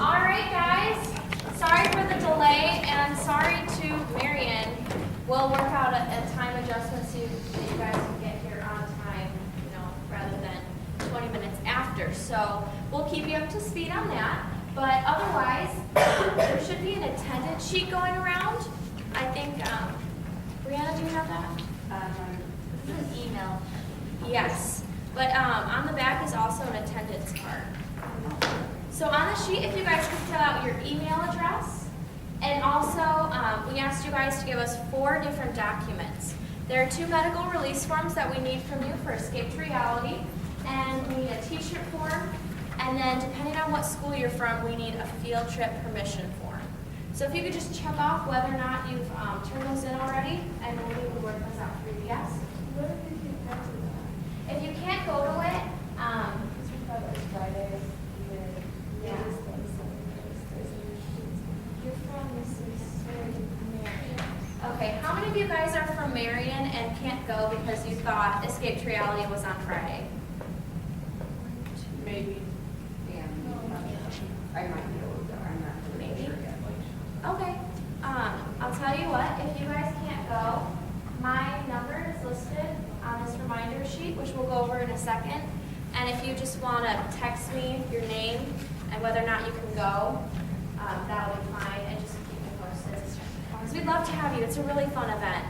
All right, guys. Sorry for the delay, and sorry to Marion. We'll work out a time adjustment so you guys can get here on time, rather than 20 minutes after. So we'll keep you up to speed on that. But otherwise, there should be an attendance sheet going around. I think, Brianna, do you have that? This is an email. Yes. But on the back is also an attendance card. So on the sheet, if you guys could fill out your email address, and also we asked you guys to give us 4 different documents. There are 2 medical release forms that we need from you for Escape to Reality, and we need a t-shirt form, and then depending on what school you're from, we need a field trip permission form. So if you could just check off whether or not you've turned those in already, and we'll be able to work those out for you, yes? What if you can't go to that? If you can't go to it, Because we thought it was Friday, Yeah. You're from Marion. Okay, how many of you guys are from Marion and can't go because you thought Escape to Reality was on Friday? Maybe. Yeah. I might be able to go. I'm not really Maybe. sure yet. Okay, I'll tell you what, if you guys can't go, my number is listed on this reminder sheet, which we'll go over in a second. And if you just want to text me your name and whether or not you can go, that'll be fine, and just keep me posted. Because we'd love to have you. It's a really fun event.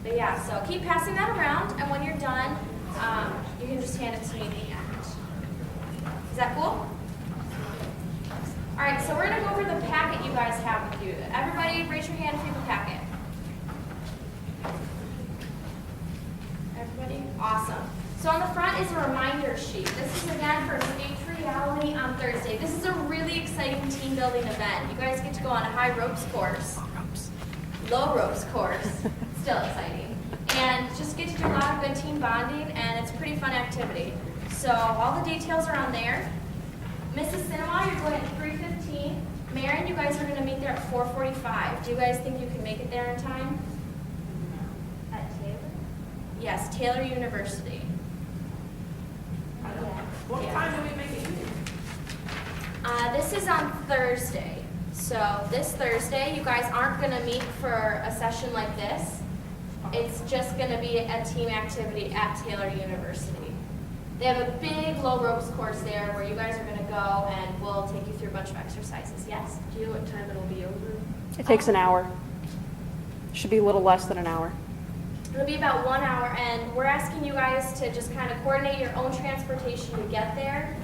But yeah, so keep passing that around, and when you're done, you can just hand it to me at the end. Is that cool? All right, so we're going to go over the packet you guys have with you. Everybody, raise your hand if you have a packet. Everybody? Awesome. So on the front is a reminder sheet. This is again for Escape to Reality on Thursday. This is a really exciting team building event. You guys get to go on a high ropes course. Low ropes course. Still exciting. And just get to do a lot of good team bonding, and it's a pretty fun activity. So all the details are on there. Mrs. Cinema, you're going at 3:15. Marion, you guys are going to meet there at 4:45. Do you guys think you can make it there in time? At Taylor? Yes, Taylor University. What time do we make it here? This is on Thursday. So this Thursday, you guys aren't going to meet for a session like this. It's just going to be a team activity at Taylor University. They have a big low ropes course there where you guys are going to go, and we'll take you through a bunch of exercises. Yes? Do you know what time it'll be over? It takes an hour. Should be a little less than an hour. It'll be about 1 hour, and we're asking you guys to just kind of coordinate your own transportation to get there.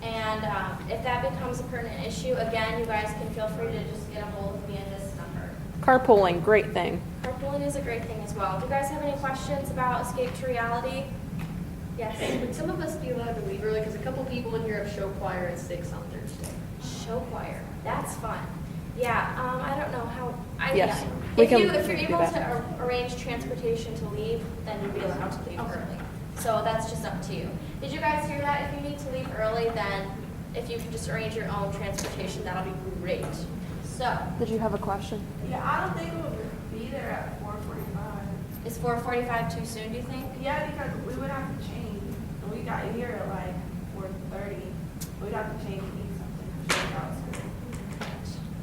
And if that becomes a pertinent issue, again, you guys can feel free to just get a hold of me at this number. Carpooling, great thing. Carpooling is a great thing as well. Do you guys have any questions about Escape to Reality? Yes? Would some of us be allowed to leave early? Because a couple people in here have show choir at 6 on Thursday. Show choir. That's fun. Yeah, I don't know how. Yes, yeah. we If can you're do able that. to arrange transportation to leave, then you'd be allowed to leave early. So that's just up to you. Did you guys hear that? If you need to leave early, then if you can just arrange your own transportation, that'll be great. So, Did you have a question? Yeah, I don't think we'll be there at 4:45. is 4:45 too soon, do you think? Yeah, because we would have to change. And we got here at like 4:30. We'd have to change and eat something. Check out school.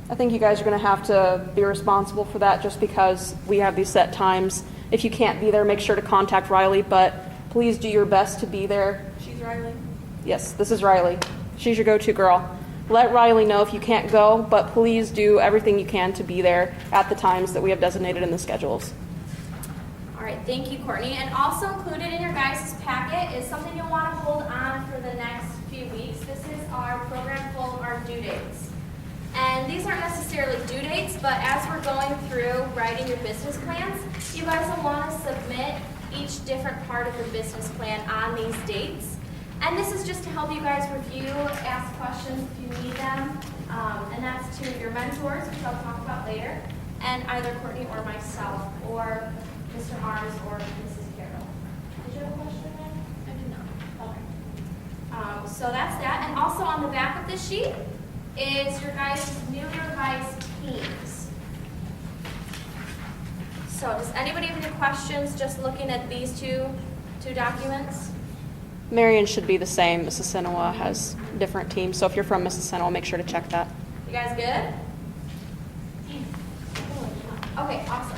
I think you guys are going to have to be responsible for that just because we have these set times. If you can't be there, make sure to contact Riley, but please do your best to be there. She's Riley. Yes, this is Riley. She's your go-to girl. Let Riley know if you can't go, but please do everything you can to be there at the times that we have designated in the schedules. All right, thank you, Courtney. And also included in your guys' packet is something you'll want to hold on for the next few weeks. This is our program full of our due dates. And these aren't necessarily due dates, but as we're going through writing your business plans, you guys will want to submit each different part of the business plan on these dates. And this is just to help you guys review, ask questions if you need them, and that's to your mentors, which I'll talk about later, and either Courtney or myself, or Mr. Mars or Mrs. Carroll. Did you have a question, Ryan? I did not. Okay. So that's that. And also on the back of this sheet is your guys' new revised teams. So does anybody have any questions just looking at these two documents? Marion should be the same. Mississinawa has different teams. So if you're from Mississinawa, make sure to check that. You guys good? Okay, awesome.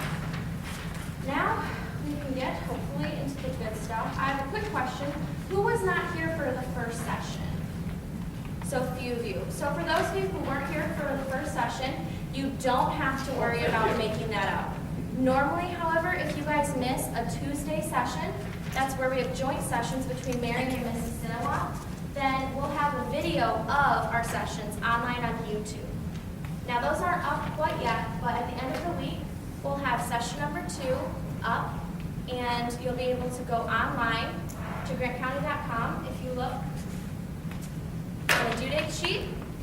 Now we can get hopefully into the good stuff. I have a quick question. Who was not here for the first session? So few of you. So for those of you who weren't here for the first session, you don't have to worry about making that up. Normally, however, if you guys miss a Tuesday session, that's where we have joint sessions between Marion and Mississinawa, then we'll have a video of our sessions online on YouTube. Now those aren't up quite yet, but at the end of the week, we'll have session number 2 up, and you'll be able to go online to grantcounty.com. If you look on the due date sheet,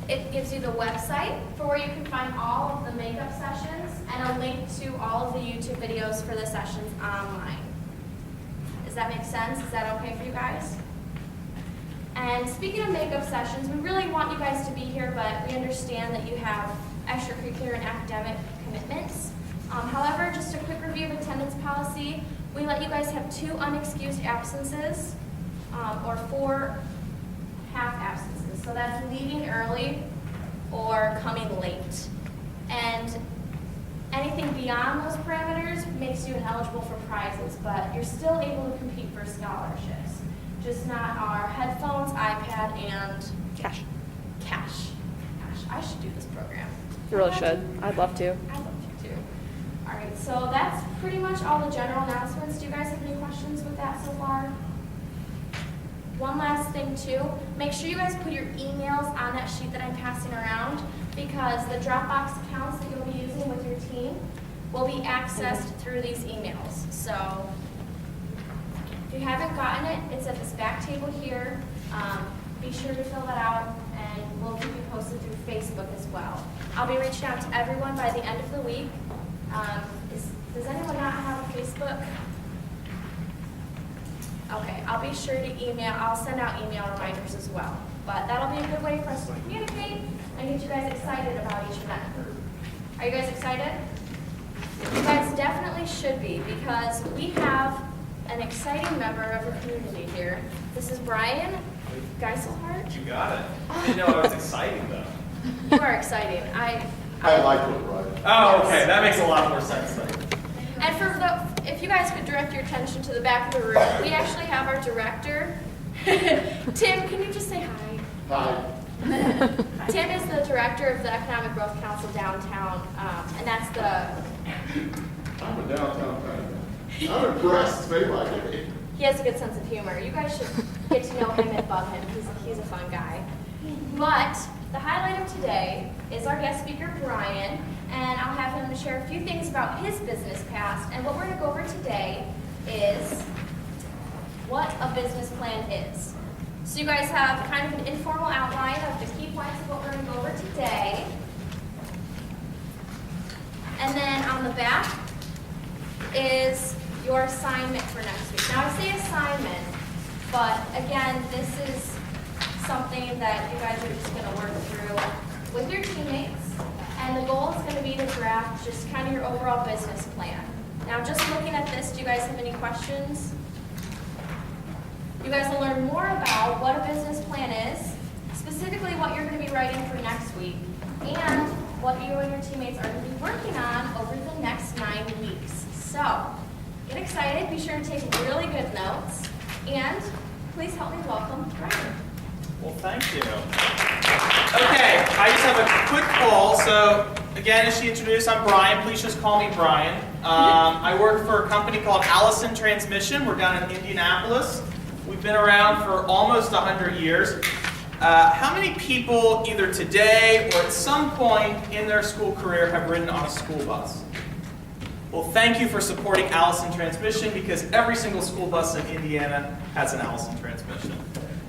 it gives you the website for where you can find all of the makeup sessions and a link to all of the YouTube videos for the sessions online. Does that make sense? Is that okay for you guys? And speaking of makeup sessions, we really want you guys to be here, but we understand that you have extracurricular and academic commitments. However, just a quick review of attendance policy. We let you guys have 2 unexcused absences or 4 half absences. So that's leaving early or coming late. And anything beyond those parameters makes you ineligible for prizes, but you're still able to compete for scholarships. Just not our headphones, iPad, and Cash. cash. Gosh, I should do this program. You really should. I'd love to. I'd love to too. All right, so that's pretty much all the general announcements. Do you guys have any questions with that so far? One last thing too, make sure you guys put your emails on that sheet that I'm passing around, because the Dropbox accounts that you'll be using with your team will be accessed through these emails. So if you haven't gotten it, it's at this back table here. Be sure to fill that out, and we'll keep you posted through Facebook as well. I'll be reaching out to everyone by the end of the week. Does anyone not have a Facebook? Okay, I'll be sure to I'll send out email reminders as well. But that'll be a good way for us to communicate and get you guys excited about each event. Are you guys excited? You guys definitely should be, because we have an exciting member of the community here. This is Brian Geiselhardt. You got it. I didn't know I was exciting though. You are exciting. I like it, right? Oh, okay. That makes a lot more sense then. And if you guys could direct your attention to the back of the room, we actually have our director. Tim, can you just say hi? Hi. Tim is the director of the Economic Growth Council downtown, and that's I'm a downtown fan. I'm impressed. They like it. he has a good sense of humor. You guys should get to know him and bug him. He's a fun guy. But the highlight of today is our guest speaker, Brian, and I'll have him share a few things about his business past. And what we're going to go over today is what a business plan is. So you guys have kind of an informal outline of the key points of what we're going to go over today. And then on the back is your assignment for next week. Now I say assignment, but again, this is something that you guys are just going to work through with your teammates. And the goal is going to be to draft just kind of your overall business plan. Now just looking at this, do you guys have any questions? You guys will learn more about what a business plan is, specifically what you're going to be writing for next week, and what you and your teammates are going to be working on over the next 9 weeks. So, get excited, be sure to take really good notes, and please help me welcome Brian. Well, thank you. Okay, I just have a quick call. So, again, as she introduced, I'm Brian. Please just call me Brian. I work for a company called Allison Transmission. We're down in Indianapolis. We've been around for almost 100 years. How many people, either today or at some point in their school career, have ridden on a school bus? Well, thank you for supporting Allison Transmission, because every single school bus in Indiana has an Allison Transmission.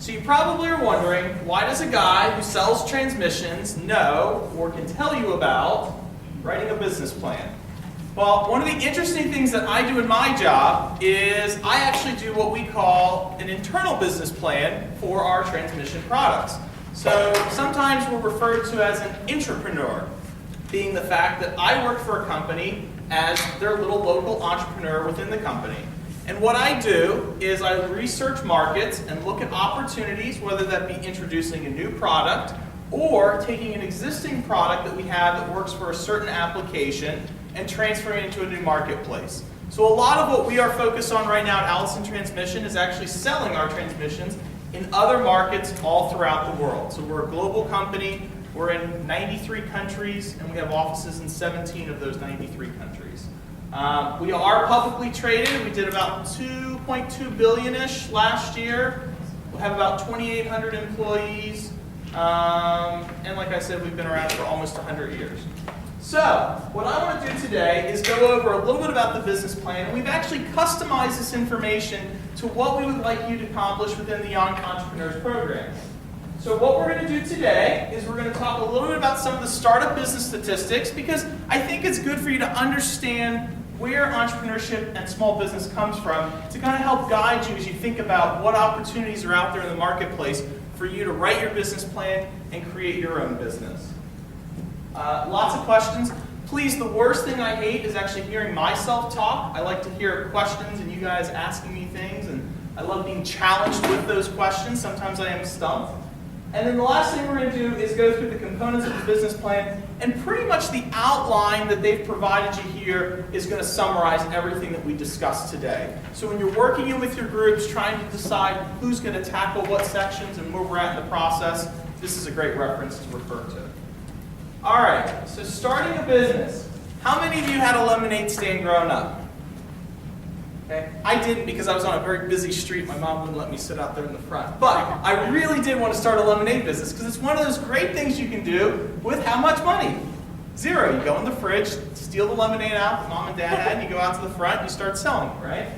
So you probably are wondering, why does a guy who sells transmissions know or can tell you about writing a business plan? Well, one of the interesting things that I do in my job is I actually do what we call an internal business plan for our transmission products. So sometimes we're referred to as an intrapreneur, being the fact that I work for a company as their little local entrepreneur within the company. And what I do is I research markets and look at opportunities, whether that be introducing a new product or taking an existing product that we have that works for a certain application and transferring it into a new marketplace. So a lot of what we are focused on right now at Allison Transmission is actually selling our transmissions in other markets all throughout the world. So we're a global company. We're in 93 countries, and we have offices in 17 of those 93 countries. We are publicly traded. We did about $2.2 billion-ish last year. We have about 2,800 employees. And like I said, we've been around for almost 100 years. So, what I want to do today is go over a little bit about the business plan. And we've actually customized this information to what we would like you to accomplish within the Young Entrepreneurs Program. So what we're going to do today is we're going to talk a little bit about some of the startup business statistics, because I think it's good for you to understand where entrepreneurship and small business comes from to kind of help guide you as you think about what opportunities are out there in the marketplace for you to write your business plan and create your own business. Lots of questions. Please, the worst thing I hate is actually hearing myself talk. I like to hear questions and you guys asking me things, and I love being challenged with those questions. Sometimes I am stumped. And then the last thing we're going to do is go through the components of the business plan, and pretty much the outline that they've provided you here is going to summarize everything that we discussed today. So when you're working in with your groups, trying to decide who's going to tackle what sections and where we're at in the process, this is a great reference to refer to. All right, so starting a business. How many of you had a lemonade stand growing up? Okay. I didn't, because I was on a very busy street. My mom wouldn't let me sit out there in the front. But I really did want to start a lemonade business because it's one of those great things you can do with how much money? Zero. You go in the fridge, steal the lemonade out that mom and dad had, and you go out to the front and you start selling it, right?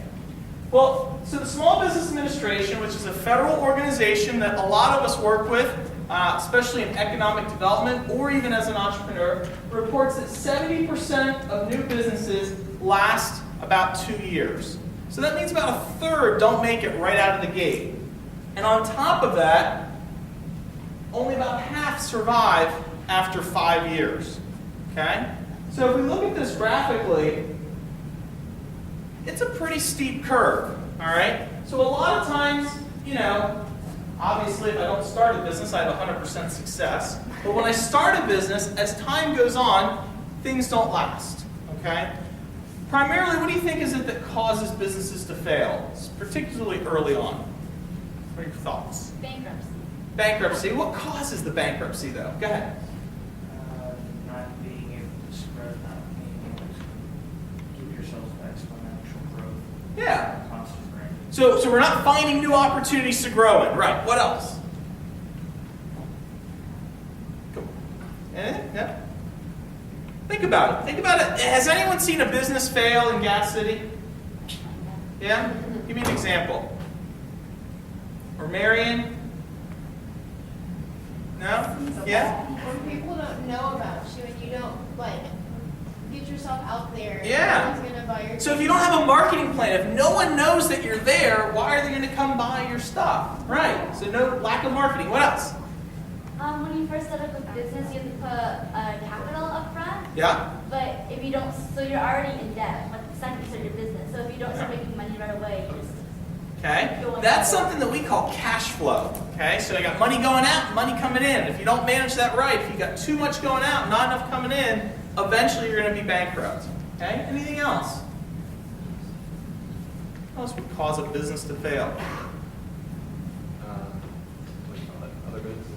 Well, so the Small Business Administration, which is a federal organization that a lot of us work with, especially in economic development or even as an entrepreneur, reports that 70% of new businesses last about 2 years. So that means about a third don't make it right out of the gate. And on top of that, only about half survive after 5 years. Okay? So if we look at this graphically, it's a pretty steep curve. All right? So a lot of times, you know, obviously if I don't start a business, I have 100% success. But when I start a business, as time goes on, things don't last. Okay? Primarily, what do you think is it that causes businesses to fail, particularly early on? What are your thoughts? Bankruptcy. Bankruptcy. What causes the bankruptcy, though? Go ahead. Not being able to spread, not being able to give yourself exponential growth. Yeah. Constant growth. So we're not finding new opportunities to grow in. Right. What else? Cool. Anything? No? Think about it. Think about it. Has anyone seen a business fail in Gas City? Yeah? Give me an example. Or Marion? No? Yeah? When people don't know about you and you don't, like, get yourself out there, Yeah. no one's going to buy your So if you don't have a marketing plan, if no one knows that you're there, why are they going to come buy your stuff? Right. So no lack of marketing. What else? When you first set up a business, you have to put a capital up front. Yeah? But if you don't, so you're already in debt, like the second you start your business. So if you don't start making money right away, you just Okay? That's something that we call cash flow. Okay? So you got money going out, money coming in. If you don't manage that right, if you got too much going out, not enough coming in, eventually you're going to be bankrupt. Okay? Anything else? What else would cause a business to fail? Other businesses.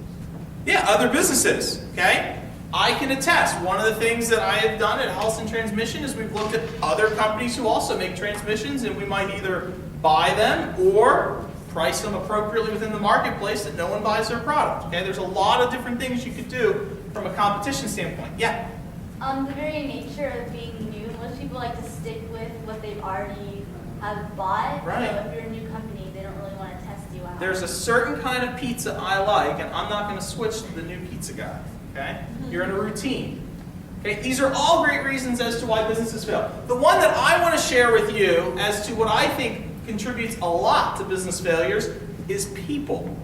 Yeah, other businesses. Okay? I can attest. One of the things that I have done at Allison Transmission is we've looked at other companies who also make transmissions, and we might either buy them or price them appropriately within the marketplace that no one buys their product. Okay? There's a lot of different things you could do from a competition standpoint. Yeah? the very nature of being new, most people like to stick with what they've already have bought. Right. So if you're a new company, they don't really want to test you out. There's a certain kind of pizza I like, and I'm not going to switch to the new pizza guy. Okay? You're in a routine. Okay? These are all great reasons as to why businesses fail. The one that I want to share with you as to what I think contributes a lot to business failures is people.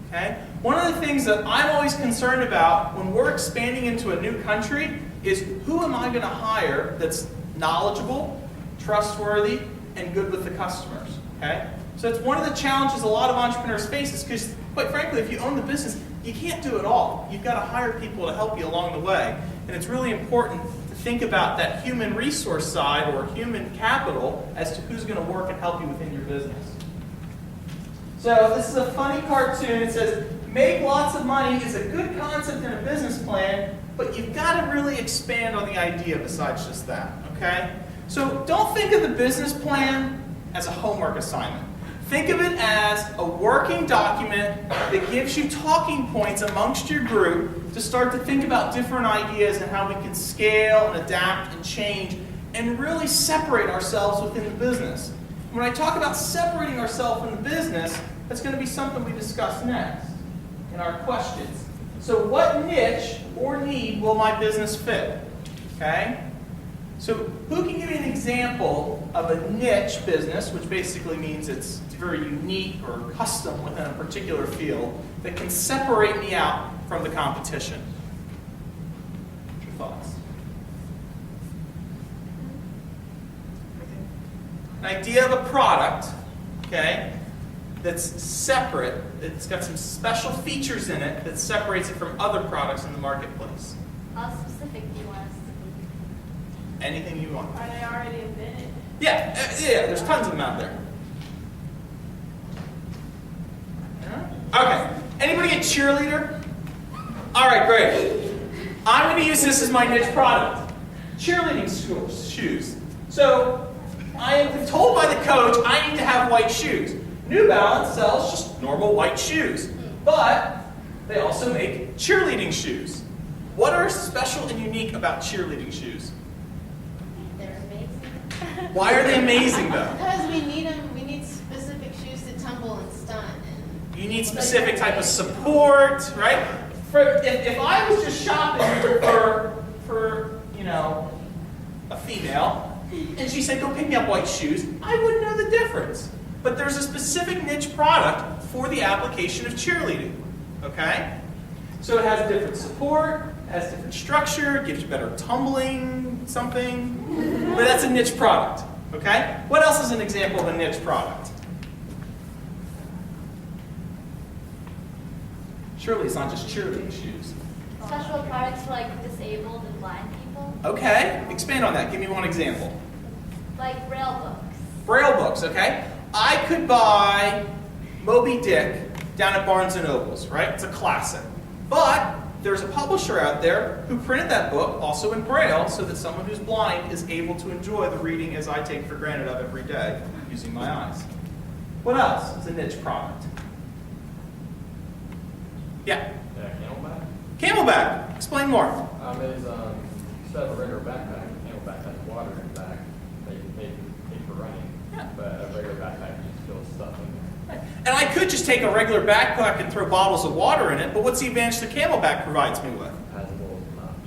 Okay? One of the things that I'm always concerned about when we're expanding into a new country is who am I going to hire that's knowledgeable, trustworthy, and good with the customers. Okay? So it's one of the challenges a lot of entrepreneurs face is because, quite frankly, if you own the business, you can't do it all. You've got to hire people to help you along the way. And it's really important to think about that human resource side or human capital as to who's going to work and help you within your business. So this is a funny cartoon. It says, make lots of money is a good concept in a business plan, but you've got to really expand on the idea besides just that, okay? So don't think of the business plan as a homework assignment. Think of it as a working document that gives you talking points amongst your group to start to think about different ideas and how we can scale and adapt and change and really separate ourselves within the business. When I talk about separating ourselves from the business, that's going to be something we discuss next in our questions. So what niche or need will my business fit? Okay? So who can give me an example of a niche business, which basically means it's very unique or custom within a particular field, that can separate me out from the competition? What's your thoughts? An idea of a product, okay, that's separate, it's got some special features in it that separates it from other products in the marketplace. How specific do you want us to be? Anything you want. Are they already invented? Yeah, there's tons of them out there. Okay, anybody a cheerleader? All right, great. I'm going to use this as my niche product. Cheerleading shoes. So I am told by the coach I need to have white shoes. New Balance sells just normal white shoes, but they also make cheerleading shoes. What are special and unique about cheerleading shoes? They're amazing. Why are they amazing though? Because we need them. We need specific shoes to tumble and stunt. You need specific type of support, right? If I was just shopping for a female, and she said, go pick me up white shoes, I wouldn't know the difference. But there's a specific niche product for the application of cheerleading, okay? So it has different support, it has different structure, gives you better tumbling, something, but that's a niche product, okay? What else is an example of a niche product? Surely it's not just cheerleading shoes. Special products for like disabled and blind people, Okay, expand on that. Give me one example. like Braille books. Braille books, okay? I could buy Moby Dick down at Barnes & Noble's, right? It's a classic. But there's a publisher out there who printed that book also in Braille so that someone who's blind is able to enjoy the reading as I take for granted of every day using my eyes. What else is a niche product? Yeah? Camelback. Camelback. Explain more. It's instead of a regular backpack, Camelback has water in the back. They for running. Yeah. But a regular backpack just fills stuff in there. And I could just take a regular backpack and throw bottles of water in it, but what's the advantage the Camelback provides me with?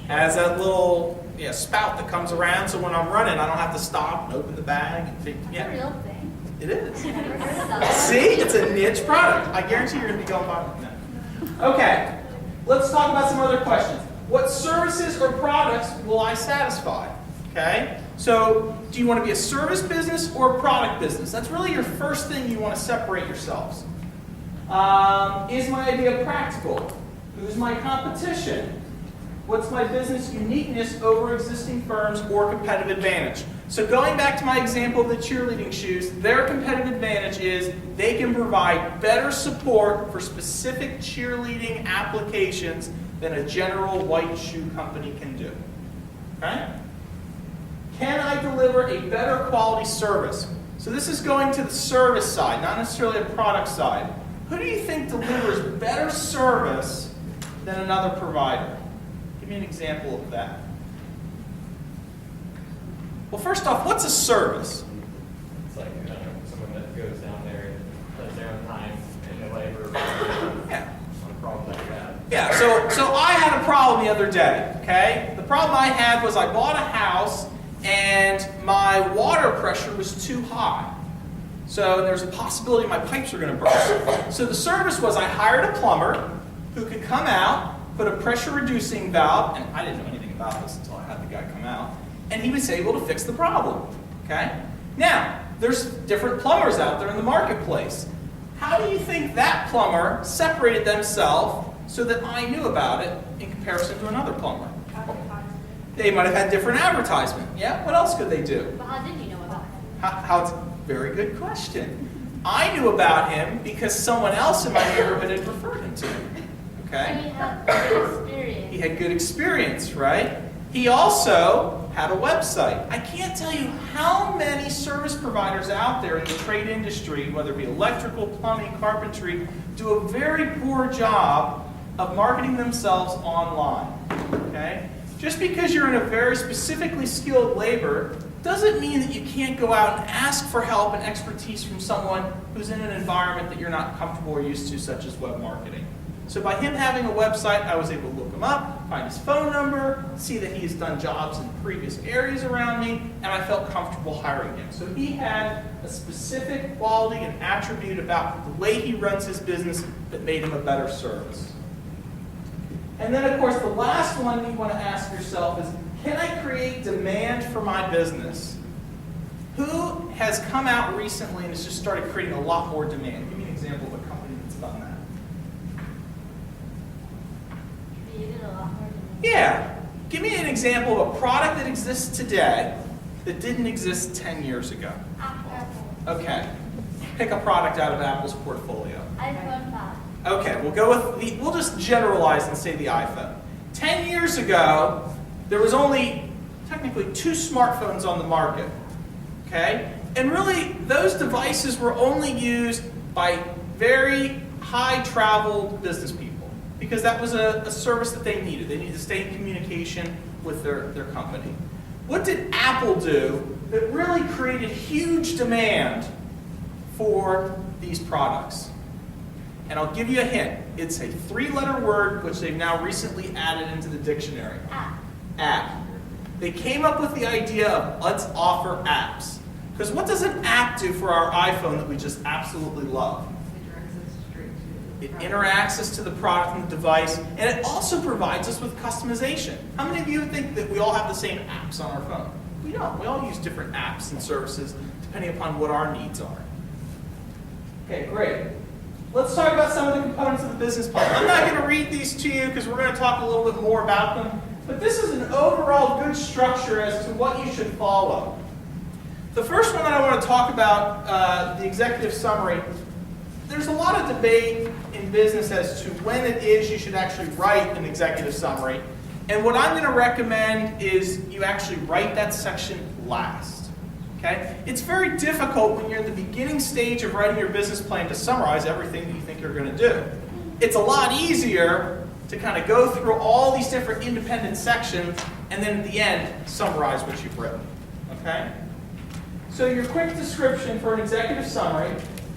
Has that little spout that comes around, so when I'm running, I don't have to stop and open the bag and think. It's a real thing. It is. I've never heard of that. See, it's a niche product. I guarantee you're going to be going by with that. Okay, let's talk about some other questions. What services or products will I satisfy? Okay, so do you want to be a service business or a product business? That's really your first thing you want to separate yourselves. Is my idea practical? Who's my competition? What's my business uniqueness over existing firms or competitive advantage? So going back to my example of the cheerleading shoes, their competitive advantage is they can provide better support for specific cheerleading applications than a general white shoe company can do. Okay? Can I deliver a better quality service? So this is going to the service side, not necessarily the product side. Who do you think delivers better service than another provider? Give me an example of that. Well, first off, what's a service? It's like someone that goes down there and does their own time and the labor on a problem that you have. Yeah, so I had a problem the other day, okay? The problem I had was I bought a house and my water pressure was too high. So there's a possibility my pipes are going to burst. So the service was I hired a plumber who could come out, put a pressure reducing valve, and I didn't know anything about this until I had the guy come out, and he was able to fix the problem, okay? Now, there's different plumbers out there in the marketplace. How do you think that plumber separated themselves so that I knew about it in comparison to another plumber? They might have had different advertisement. Yeah, what else could they do? But how did you know about him? How's very good question. I knew about him because someone else in my neighborhood had referred him to me. Okay? He had good experience. He had good experience, right? He also had a website. I can't tell you how many service providers out there in the trade industry, whether it be electrical, plumbing, carpentry, do a very poor job of marketing themselves online. Okay? Just because you're in a very specifically skilled labor doesn't mean that you can't go out and ask for help and expertise from someone who's in an environment that you're not comfortable or used to, such as web marketing. So by him having a website, I was able to look him up, find his phone number, see that he has done jobs in previous areas around me, and I felt comfortable hiring him. So he had a specific quality and attribute about the way he runs his business that made him a better service. And then, of course, the last one that you want to ask yourself is, can I create demand for my business? Who has come out recently and has just started creating a lot more demand? Give me an example of a company that's done that. Created a lot more than Yeah. Give me an example of a product that exists today that didn't exist 10 years ago. Apple. Okay. Pick a product out of Apple's portfolio. iPhone 5. Okay, we'll go with we'll just generalize and say the iPhone. 10 years ago, there was only technically 2 smartphones on the market. Okay? And really, those devices were only used by very high-traveled business people because that was a service that they needed. They needed to stay in communication with their company. What did Apple do that really created huge demand for these products? And I'll give you a hint. It's a 3-letter word which they've now recently added into the dictionary. App. They came up with the idea of let's offer apps. Because what does an app do for our iPhone that we just absolutely love? It interacts us to the product and the device, and it also provides us with customization. How many of you think that we all have the same apps on our phone? We don't. We all use different apps and services depending upon what our needs are. Okay, great. Let's talk about some of the components of the business plan. I'm not going to read these to you because we're going to talk a little bit more about them, but this is an overall good structure as to what you should follow. The first one that I want to talk about, the executive summary, there's a lot of debate in business as to when it is you should actually write an executive summary. And what I'm going to recommend is you actually write that section last. Okay? It's very difficult when you're in the beginning stage of writing your business plan to summarize everything that you think you're going to do. It's a lot easier to kind of go through all these different independent sections and then at the end summarize what you've written. Okay? So your quick description for an executive summary,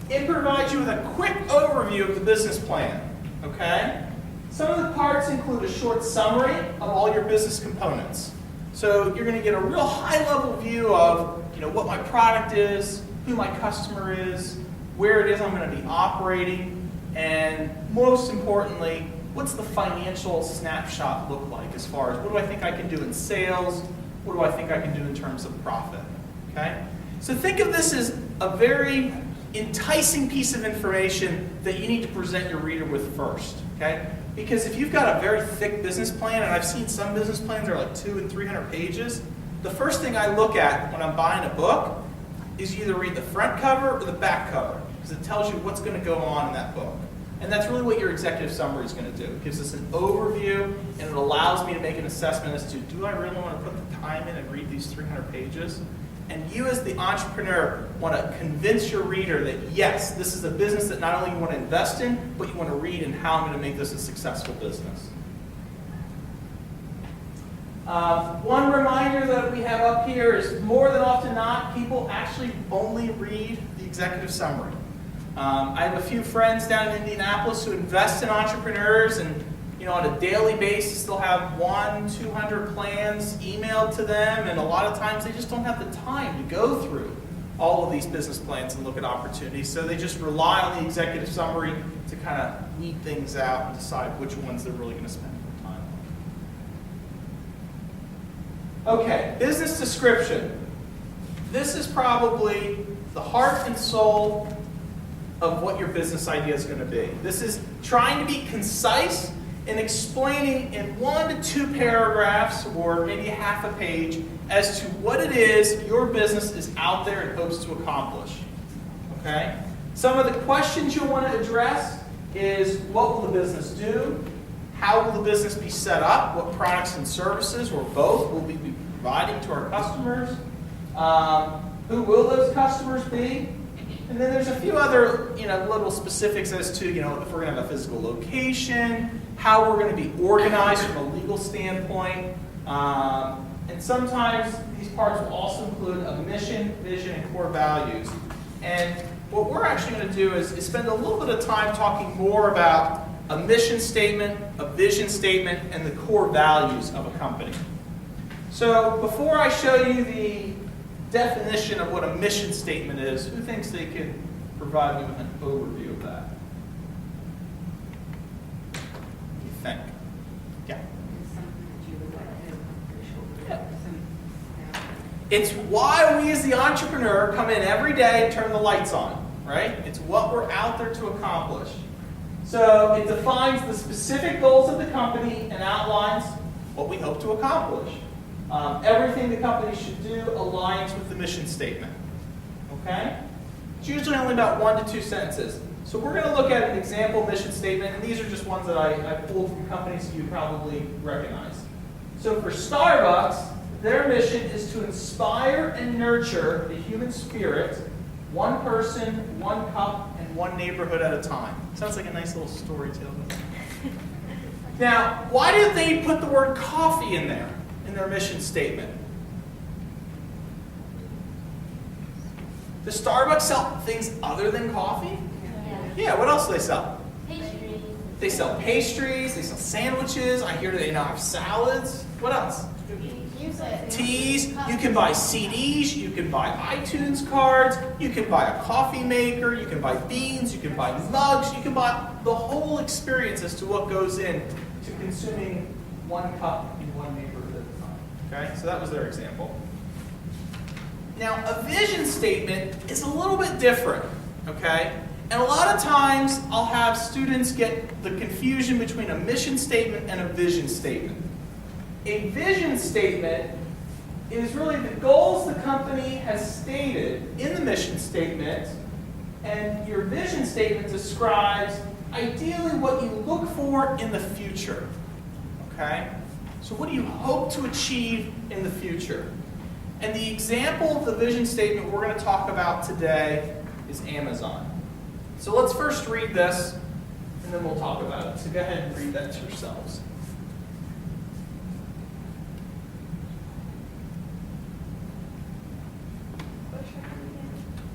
it provides you with a quick overview of the business plan. Okay? Some of the parts include a short summary of all your business components. So you're going to get a real high-level view of what my product is, who my customer is, where it is I'm going to be operating, and most importantly, what's the financial snapshot look like as far as what do I think I can do in sales, what do I think I can do in terms of profit. Okay? So think of this as a very enticing piece of information that you need to present your reader with first. Okay? Because if you've got a very thick business plan, and I've seen some business plans that are like 200 and 300 pages, the first thing I look at when I'm buying a book is you either read the front cover or the back cover, because it tells you what's going to go on in that book. And that's really what your executive summary is going to do. It gives us an overview, and it allows me to make an assessment as to, do I really want to put the time in and read these 300 pages? And you as the entrepreneur want to convince your reader that yes, this is a business that not only you want to invest in, but you want to read in how I'm going to make this a successful business. One reminder that we have up here is more than often not, people actually only read the executive summary. I have a few friends down in Indianapolis who invest in entrepreneurs, and on a daily basis they'll have 100-200 plans emailed to them, and a lot of times they just don't have the time to go through all of these business plans and look at opportunities, so they just rely on the executive summary to kind of weed things out and decide which ones they're really going to spend their time on. Okay, business description. This is probably the heart and soul of what your business idea is going to be. This is trying to be concise and explaining in 1 to 2 paragraphs or maybe half a page as to what it is your business is out there and hopes to accomplish. Okay? Some of the questions you'll want to address is what will the business do? How will the business be set up? What products and services, or both, will we be providing to our customers? Who will those customers be? And then there's a few other, little specifics as to, if we're going to have a physical location, how we're going to be organized from a legal standpoint. And sometimes these parts will also include a mission, vision, and core values. And what we're actually going to do is spend a little bit of time talking more about a mission statement, a vision statement, and the core values of a company. So before I show you the definition of what a mission statement is, who thinks they could provide me with an overview of that? What do you think? Yeah. It's why we as the entrepreneur come in every day and turn the lights on, right? It's what we're out there to accomplish. So it defines the specific goals of the company and outlines what we hope to accomplish. Everything the company should do aligns with the mission statement. Okay? It's usually only about 1 to 2 sentences. So we're going to look at an example mission statement, and these are just ones that I pulled from companies you probably recognize. So for Starbucks, their mission is to inspire and nurture the human spirit, one person, one cup, and one neighborhood at a time. Sounds like a nice little story tale. Now, why did they put the word coffee in there, in their mission statement? Does Starbucks sell things other than coffee? Yeah, what else do they sell? Pastries. They sell pastries, they sell sandwiches, I hear they now have salads. What else? Teas, you can buy CDs, you can buy iTunes cards, you can buy a coffee maker, you can buy beans, you can buy mugs, you can buy the whole experience as to what goes in to consuming one cup in one neighborhood at a time. Okay, so that was their example. Now, a vision statement is a little bit different, okay? And a lot of times I'll have students get the confusion between a mission statement and a vision statement. A vision statement is really the goals the company has stated in the mission statement, and your vision statement describes ideally what you look for in the future. Okay? So what do you hope to achieve in the future? And the example of the vision statement we're going to talk about today is Amazon. So let's first read this, and then we'll talk about it. So go ahead and read that to yourselves.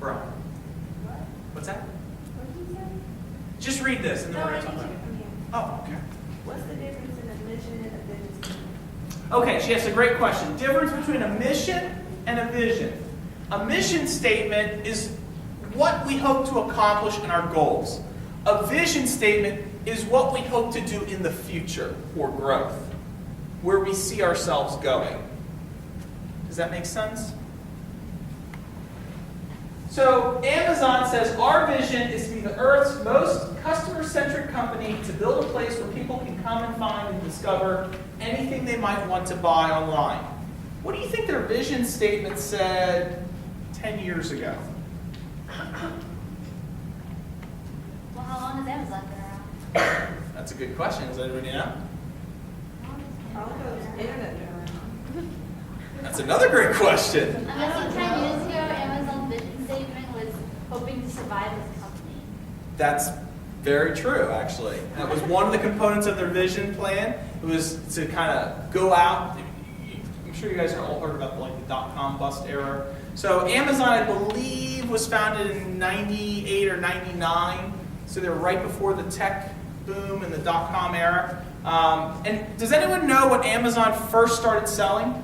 Brian. What's that? What did you say? Just read this, and then No, we're I going to talk need about you it. from here. Oh, okay. What's the difference in a mission and a vision statement? Okay, she asked a great question. Difference between a mission and a vision. A mission statement is what we hope to accomplish in our goals. A vision statement is what we hope to do in the future for growth, where we see ourselves going. Does that make sense? So Amazon says our vision is to be the Earth's most customer-centric company, to build a place where people can come and find and discover anything they might want to buy online. What do you think their vision statement said 10 years ago? Well, how long has Amazon been around? That's a good question. Does anybody know? Probably goes internet around. That's another great question. I'm guessing 10 years ago, Amazon's vision statement was hoping to survive as a company. That's very true, actually. That was one of the components of their vision plan. It was to kind of go out. I'm sure you guys have all heard about the dot-com bust era. So Amazon, I believe, was founded in 98 or 99. So they were right before the tech boom and the dot-com era. And does anyone know what Amazon first started selling?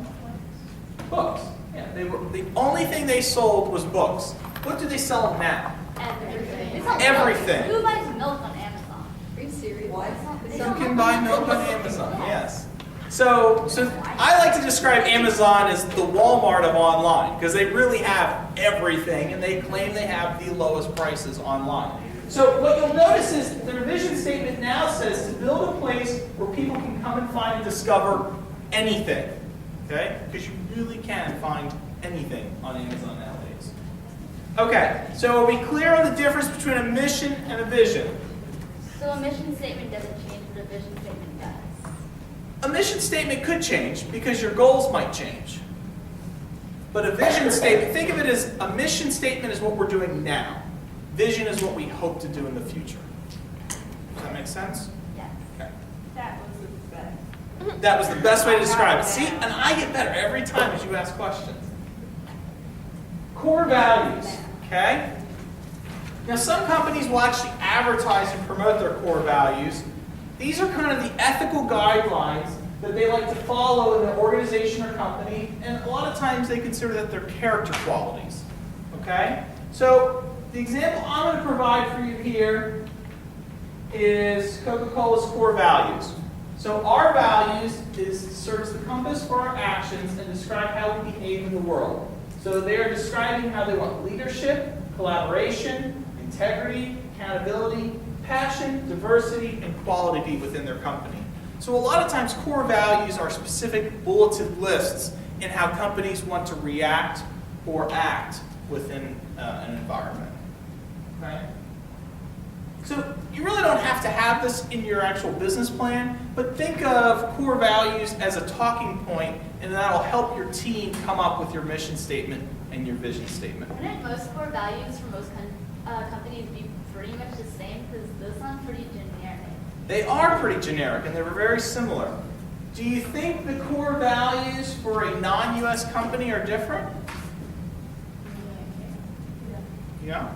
Books. Yeah, they were the only thing they sold was books. What do they sell now? Everything. They sell Everything. milk. Who buys milk on Amazon? Are you serious? They You sell can buy milk on Amazon, yes. So I like to describe Amazon as the Walmart of online, because they really have everything, and they claim they have the lowest prices online. So what you'll notice is their vision statement now says to build a place where people can come and find and discover anything. Okay? Because you really can find anything on Amazon nowadays. Okay, so are we clear on the difference between a mission and a vision? So a mission statement doesn't change, but a vision statement does. A mission statement could change because your goals might change. But a vision statement, think of it as a mission statement is what we're doing now. Vision is what we hope to do in the future. Does that make sense? Yes. Okay. That was the best. That was the best way to describe it. See, and I get better every time as you ask questions. Core values, okay? Now some companies will actually advertise and promote their core values. These are kind of the ethical guidelines that they like to follow in their organization or company, and a lot of times they consider that they're character qualities, okay? So the example I'm going to provide for you here is Coca-Cola's core values. So our values serve as the compass for our actions and describe how we behave in the world. So they are describing how they want leadership, collaboration, integrity, accountability, passion, diversity, and quality within their company. So a lot of times core values are specific bulleted lists in how companies want to react or act within an environment. Okay? So you really don't have to have this in your actual business plan, but think of core values as a talking point, and that'll help your team come up with your mission statement and your vision statement. Wouldn't most core values for most companies be pretty much the same? Because those sound pretty generic. They are pretty generic, and they're very similar. Do you think the core values for a non-US company are different? Yeah?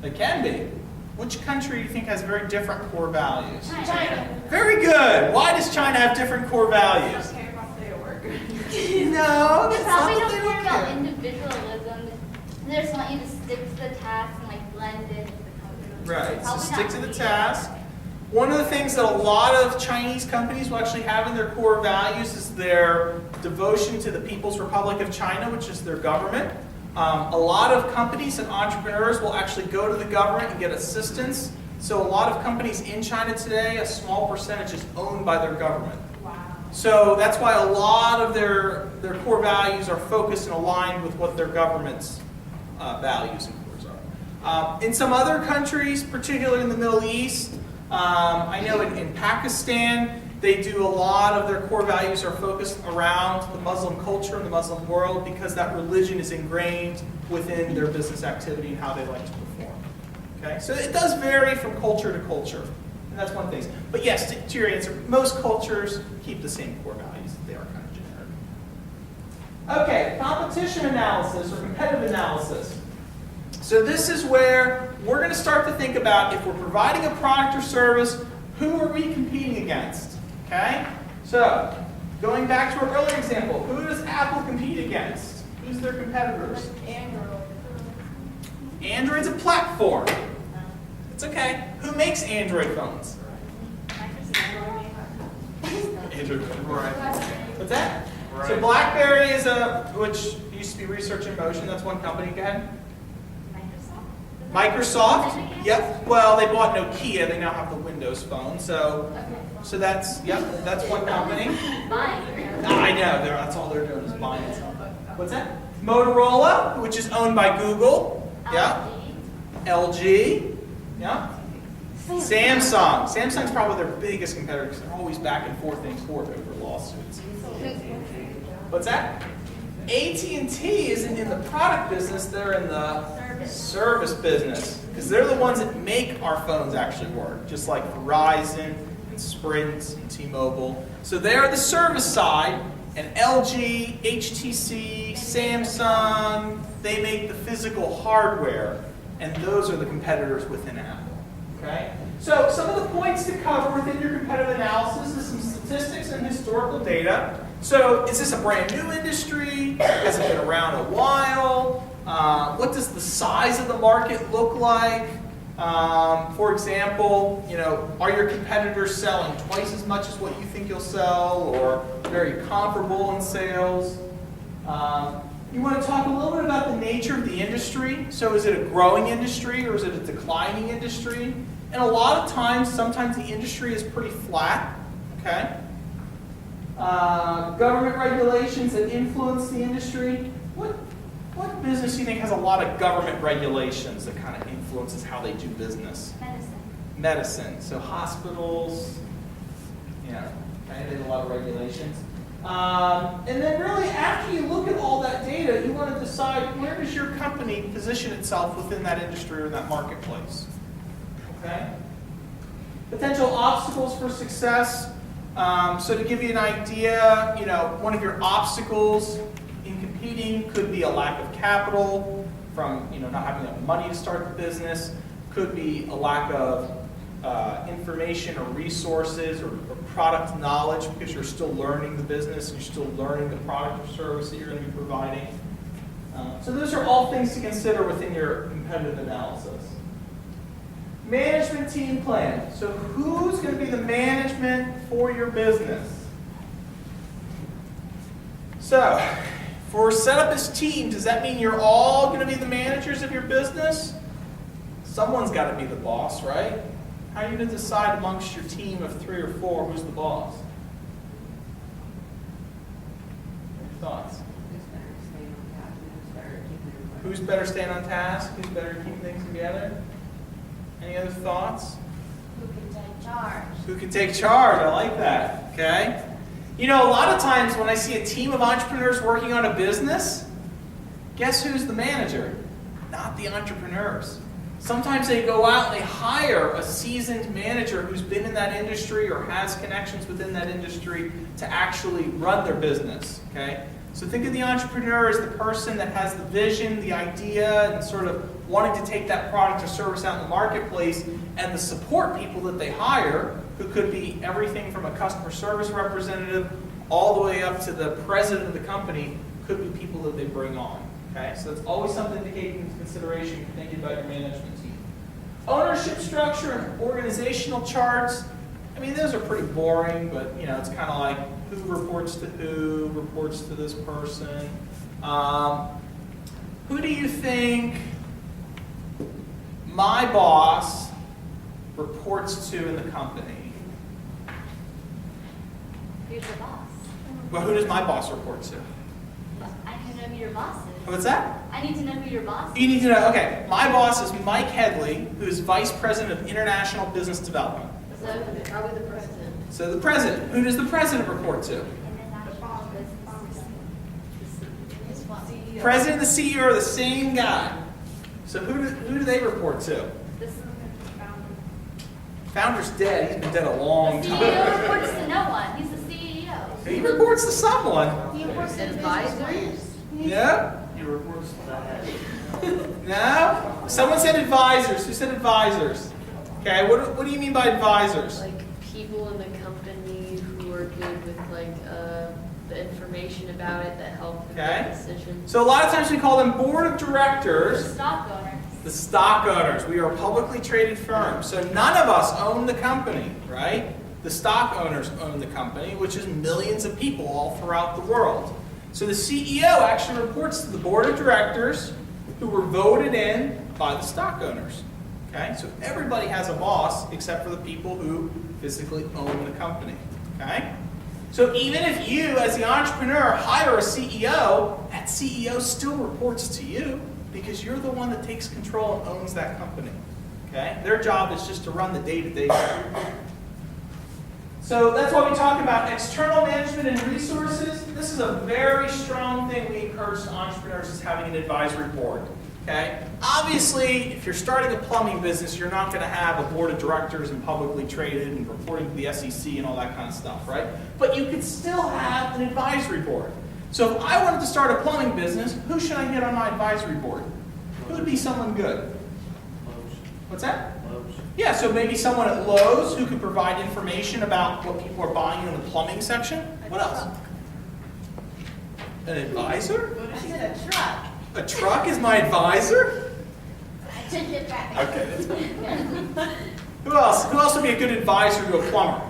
They can be. Which country do you think has very different core values? China. Very good. Why does China have different core values? Okay, if I stay at work. No, They that's not probably what don't they care about care. individualism. They just want you to stick to the task and like blend in with the company. Right, so Probably stick not to the really. task. One of the things that a lot of Chinese companies will actually have in their core values is their devotion to the People's Republic of China, which is their government. A lot of companies and entrepreneurs will actually go to the government and get assistance. So a lot of companies in China today, a small percentage is owned by their government. Wow. So that's why a lot of their core values are focused and aligned with what their government's values and cores are. In some other countries, particularly in the Middle East, I know in Pakistan, they do a lot of their core values are focused around the Muslim culture and the Muslim world because that religion is ingrained within their business activity and how they like to perform. Okay, so it does vary from culture to culture, and that's one thing. But yes, to your answer, most cultures keep the same core values. They are kind of generic. Okay, competition analysis or competitive analysis. So this is where we're going to start to think about if we're providing a product or service, who are we competing against? Okay? So, going back to our earlier example, who does Apple compete against? Who's their competitors? Android. Android's a platform. It's okay. Who makes Android phones? Android, right. What's that? So BlackBerry is which used to be Research in Motion. That's one company. Go ahead. Microsoft. Yep. Well, they bought Nokia. They now have the Windows Phone. So that's that's one company. I know. That's all they're doing is buying it. What's that? Motorola, which is owned by Google. Yeah. LG. Yeah. Samsung. Samsung's probably their biggest competitor because they're always back and forth in court over lawsuits. What's that? AT&T isn't in the product business, they're in the service business. Because they're the ones that make our phones actually work, just like Verizon and Sprint and T-Mobile. So they're the service side, and LG, HTC, Samsung, they make the physical hardware, and those are the competitors within Apple. Okay? So some of the points to cover within your competitive analysis is some statistics and historical data. So is this a brand new industry? Has it been around a while? What does the size of the market look like? For example, are your competitors selling twice as much as what you think you'll sell, or very comparable in sales? You want to talk a little bit about the nature of the industry. So is it a growing industry or is it a declining industry? And a lot of times, sometimes the industry is pretty flat, okay? Government regulations that influence the industry. What business do you think has a lot of government regulations that kind of influences how they do business? Medicine. So hospitals, okay, they have a lot of regulations. And then really, after you look at all that data, you want to decide where does your company position itself within that industry or that marketplace. Okay? Potential obstacles for success. So to give you an idea, one of your obstacles in competing could be a lack of capital from not having enough money to start the business. Could be a lack of information or resources or product knowledge because you're still learning the business, you're still learning the product or service that you're going to be providing. So those are all things to consider within your competitive analysis. Management team plan. So who's going to be the management for your business? So for set up this team, does that mean you're all going to be the managers of your business? Someone's got to be the boss, right? How are you going to decide amongst your team of 3 or 4 who's the boss? Any thoughts? Who's better staying on task? Who's better keeping things together? Any other thoughts? Who can take charge? Who can take charge? I like that. Okay. A lot of times when I see a team of entrepreneurs working on a business, guess who's the manager? Not the entrepreneurs. Sometimes they go out and they hire a seasoned manager who's been in that industry or has connections within that industry to actually run their business. Okay? So think of the entrepreneur as the person that has the vision, the idea, and sort of wanting to take that product or service out in the marketplace, and the support people that they hire, who could be everything from a customer service representative all the way up to the president of the company, could be people that they bring on. Okay? So it's always something to take into consideration when you're thinking about your management team. Ownership structure and organizational charts. I mean, those are pretty boring, but it's kind of like who reports to this person. Who do you think my boss reports to in the company? Who's your boss? Well, who does my boss report to? I need to know who your boss is. What's that? I need to know who your boss is. You need to know, okay, my boss is Mike Headley, who's Vice President of International Business Development. So probably the president. So the president. Who does the president report to? President and the CEO are the same guy. So who do they report to? Founder's dead. He's been dead a long The time. CEO reports to no one. He's the CEO. He reports to someone. He reports to the Advisors? Yeah? He reports to the head. No? Someone said advisors. Who said advisors? Okay, what do you mean by advisors? Like people in the company who are good with the information about it that help with Okay. the decisions. So a lot of times we call them board of The directors. stock owners. The stock owners. We are a publicly traded firm. So none of us own the company, right? The stock owners own the company, which is millions of people all throughout the world. So the CEO actually reports to the board of directors who were voted in by the stock owners. Okay? So everybody has a boss except for the people who physically own the company. Okay? So even if you, as the entrepreneur, hire a CEO, that CEO still reports to you because you're the one that takes control and owns that company. Okay? Their job is just to run the day-to-day. So that's why we talk about external management and resources. This is a very strong thing we encourage to entrepreneurs is having an advisory board. Okay? Obviously, if you're starting a plumbing business, you're not going to have a board of directors and publicly traded and reporting to the SEC and all that kind of stuff, right? But you could still have an advisory board. So if I wanted to start a plumbing business, who should I get on my advisory board? Who would be someone good? Lowe's. What's that? Lowe's. Yeah, so maybe someone at Lowe's who could provide information about what people are buying in the plumbing section. What else? An advisor? I said a truck. A truck is my advisor? I took it back. Okay, that's good. Who else? Who else would be a good advisor to a plumber?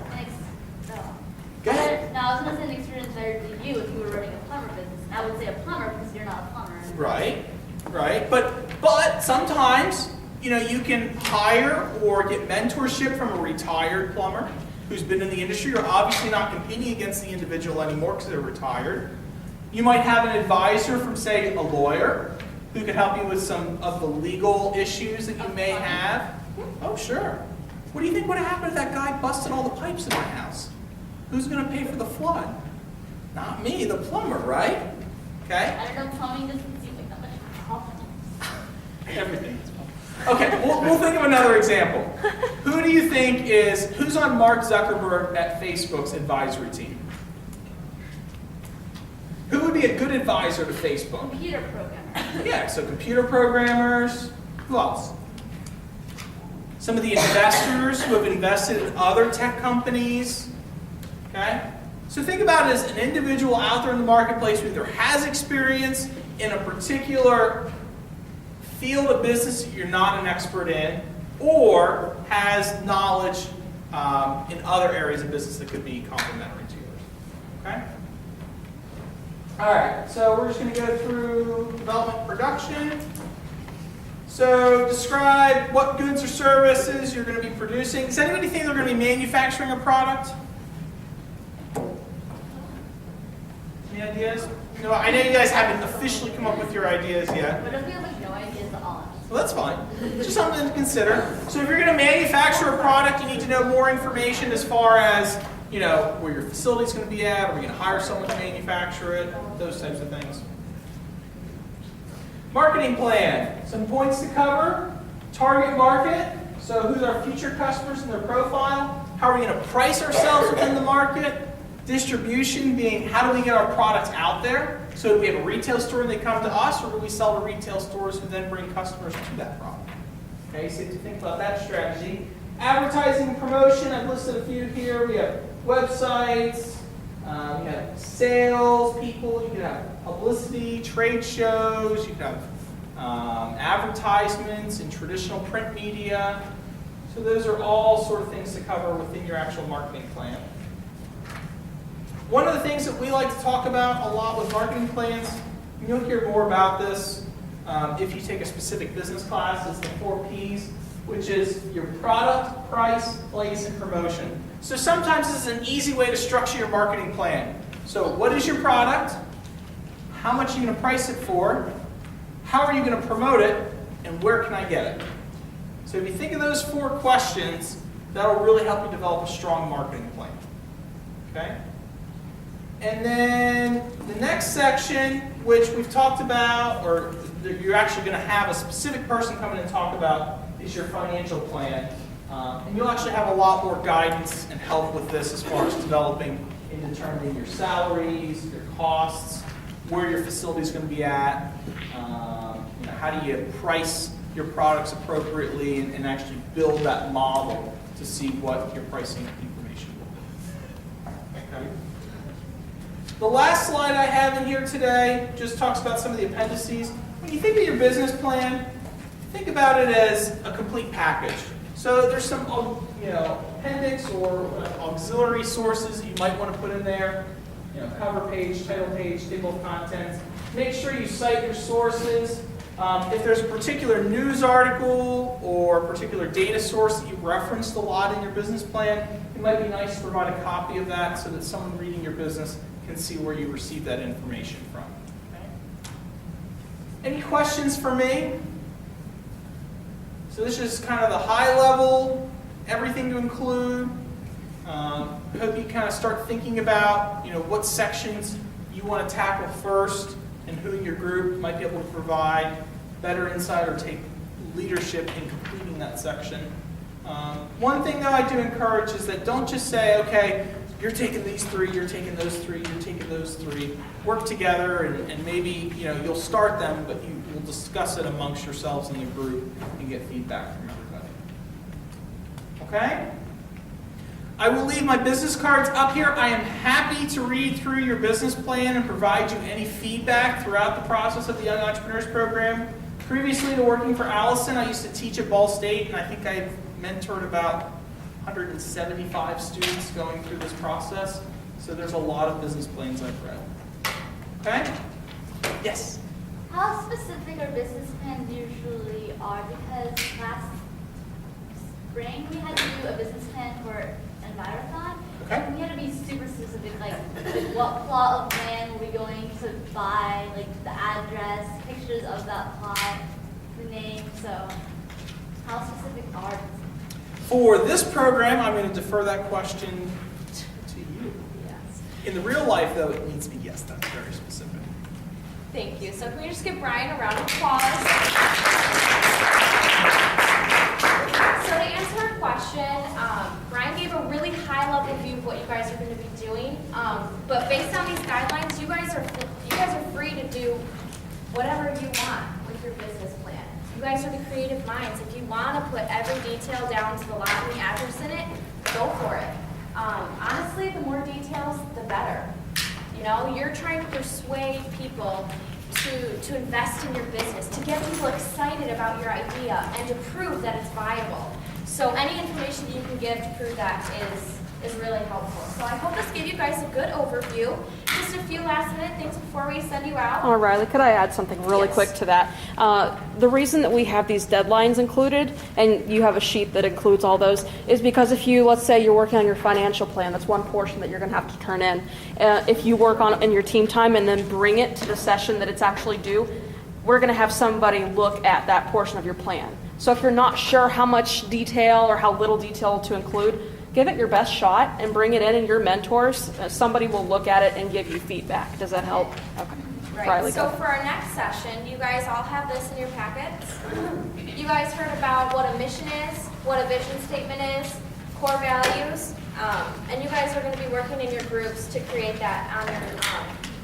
Go ahead. No, I was going to say an experience better to you if you were running a plumber business. I would say a plumber because you're not a plumber. Right, right. But sometimes, you can hire or get mentorship from a retired plumber who's been in the industry. You're obviously not competing against the individual anymore because they're retired. You might have an advisor from, say, a lawyer who can help you with some of the legal issues that you may have. Oh, sure. What do you think would have happened if that guy busted all the pipes in my house? Who's going to pay for the flood? Not me, the plumber, right? Okay? I don't know, plumbing doesn't seem like that much of a problem. Everything is fun. Okay, we'll think of another example. Who do you think who's on Mark Zuckerberg at Facebook's advisory team? Who would be a good advisor to Facebook? Computer programmer. Yeah, so computer programmers. Who else? Some of the investors who have invested in other tech companies. Okay? So think about it as an individual out there in the marketplace who either has experience in a particular field of business that you're not an expert in, or has knowledge in other areas of business that could be complementary to yours. Okay? All right, so we're just going to go through development production. So describe what goods or services you're going to be producing. Does anybody think they're going to be manufacturing a product? Any ideas? No, I know you guys haven't officially come up with your ideas yet. But if we have like no ideas at all. Well, that's fine. Just something to consider. So if you're going to manufacture a product, you need to know more information as far as, where your facility's going to be at. Are we going to hire someone to manufacture it? Those types of things. Marketing plan. Some points to cover. Target market. So who's our future customers and their profile? How are we going to price ourselves within the market? Distribution being how do we get our products out there? So do we have a retail store and they come to us, or do we sell to retail stores who then bring customers to that product? Okay, so you have to think about that strategy. Advertising and promotion, I've listed a few here. We have websites, we have sales people, you can have publicity, trade shows, you can have advertisements in traditional print media. So those are all sort of things to cover within your actual marketing plan. One of the things that we like to talk about a lot with marketing plans, and you'll hear more about this if you take a specific business class, is the 4 Ps, which is your product, price, place, and promotion. So sometimes this is an easy way to structure your marketing plan. So what is your product? How much are you going to price it for? How are you going to promote it? And where can I get it? So if you think of those 4 questions, that'll really help you develop a strong marketing plan. Okay? And then the next section, which we've talked about, or you're actually going to have a specific person come in and talk about, is your financial plan. And you'll actually have a lot more guidance and help with this as far as developing and determining your salaries, your costs, where your facility is going to be at, how do you price your products appropriately, and actually build that model to see what your pricing information will be. Okay. The last slide I have in here today just talks about some of the appendices. When you think of your business plan, think about it as a complete package. So there's some appendix or auxiliary sources you might want to put in there. Cover page, title page, table of contents. Make sure you cite your sources. If there's a particular news article or a particular data source that you've referenced a lot in your business plan, it might be nice to provide a copy of that so that someone reading your business can see where you received that information from. Okay. Any questions for me? So this is kind of the high level, everything to include. I hope you kind of start thinking about what sections you want to tackle first and who in your group might be able to provide better insight or take leadership in completing that section. One thing though I do encourage is that don't just say, okay, you're taking these 3, you're taking those 3, you're taking those 3. Work together and maybe you'll start them, but you will discuss it amongst yourselves in the group and get feedback from everybody. Okay? I will leave my business cards up here. I am happy to read through your business plan and provide you any feedback throughout the process of the Young Entrepreneurs Program. Previously to working for Allison, I used to teach at Ball State, and I think I've mentored about 175 students going through this process. So there's a lot of business plans I've read. Okay? Yes. How specific our business plans usually are? Because last spring we had to do a business plan for Envirothon. Okay. And we had to be super specific, like what plot of land were we going to buy, like the address, pictures of that plot, the name. So how specific are these? For this program, I'm going to defer that question to you. Yes. In the real life, though, it needs to be yes. That's very specific. Thank you. So can we just give Brian a round of applause? So to answer our question, Brian gave a really high-level view of what you guys are going to be doing. But based on these guidelines, you guys are free to do whatever you want with your business plan. You guys are the creative minds. If you want to put every detail down to the lot and the address in it, go for it. Honestly, the more details, the better. You know, you're trying to persuade people to invest in your business, to get people excited about your idea, and to prove that it's viable. So any information you can give to prove that is really helpful. So I hope this gave you guys a good overview. Just a few last minute things before we send you out. Oh, Riley, could I add something really Yes. quick to that? The reason that we have these deadlines included, and you have a sheet that includes all those, is because if you, let's say you're working on your financial plan, that's one portion that you're going to have to turn in. If you work on it in your team time and then bring it to the session that it's actually due, we're going to have somebody look at that portion of your plan. So if you're not sure how much detail or how little detail to include, give it your best shot and bring it in, and your mentors, somebody will look at it and give you feedback. Does that help? Okay. Right, Riley, so go. for our next session, you guys all have this in your packets. You guys heard about what a mission is, what a vision statement is, core values, and you guys are going to be working in your groups to create that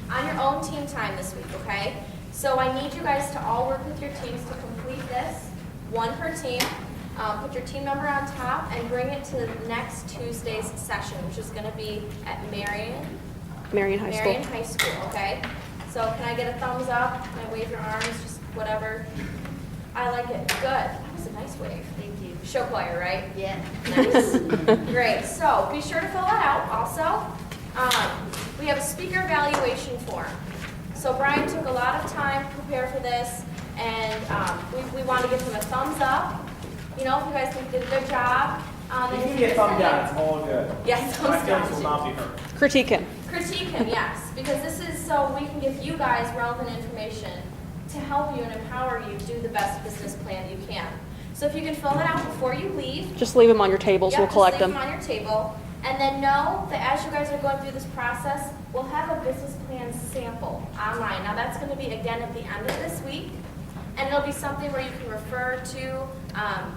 on your own team time this week, okay? So I need you guys to all work with your teams to complete this, one per team. Put your team member on top and bring it to next Tuesday's session, which is going to be at Marion High School. Marion High School, okay? So can I get a thumbs up? Can I wave your arms? Just whatever. I like it. Good. That was a nice wave. Thank you. Show choir, right? Yeah. Nice. Great. So be sure to fill that out also. We have a speaker evaluation form. So Brian took a lot of time to prepare for this, and we want to give him a thumbs up. You know, if you guys think you did a good job. You can get thumbs down, it's all good. Yes, My thumbs down. feelings will not be hurt. Critique him. Critique him, yes, because this is so we can give you guys relevant information to help you and empower you to do the best business plan you can. So if you can fill that out before you leave. Just leave them on your tables. Yep, We'll collect just leave them. them on your table. And then know that as you guys are going through this process, we'll have a business plan sample online. Now that's going to be again at the end of this week. And it'll be something where you can refer to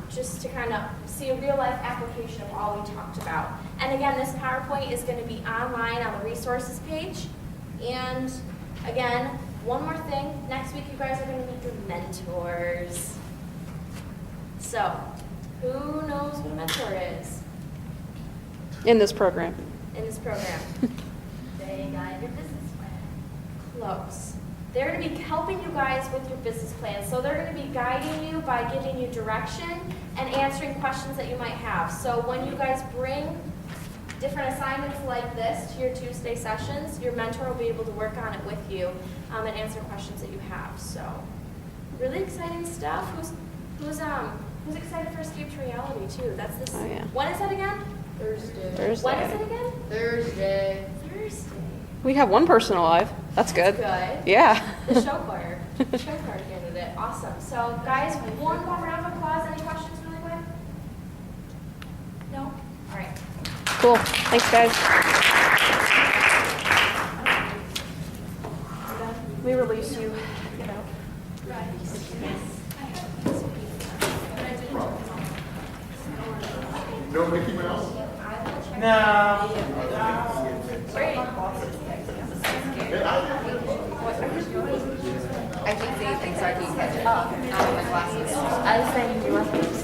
just to kind of see a real life application of all we talked about. And again, this PowerPoint is going to be online on the resources page. And again, one more thing, next week you guys are going to meet your mentors. So, who knows what a mentor is In this program. in this program? They guide your business plan. Close. They're going to be helping you guys with your business plan. So they're going to be guiding you by giving you direction and answering questions that you might have. So when you guys bring different assignments like this to your Tuesday sessions, your mentor will be able to work on it with you and answer questions that you have. So really exciting stuff. Who's excited for Escape to Reality too? That's this. Oh, yeah. When is that again? Thursday. Thursday. When is it again? Thursday. Thursday. We have one person alive. That's good. Good. Yeah. The show choir. Show choir candidate. Awesome. So guys, one more round of applause. Any questions really quick? No? All right. Cool. Thanks, guys. We release you. Get out. No Mickey Mouse? No. I keep seeing things so I can't catch it. My glasses. I was saying, do you want these?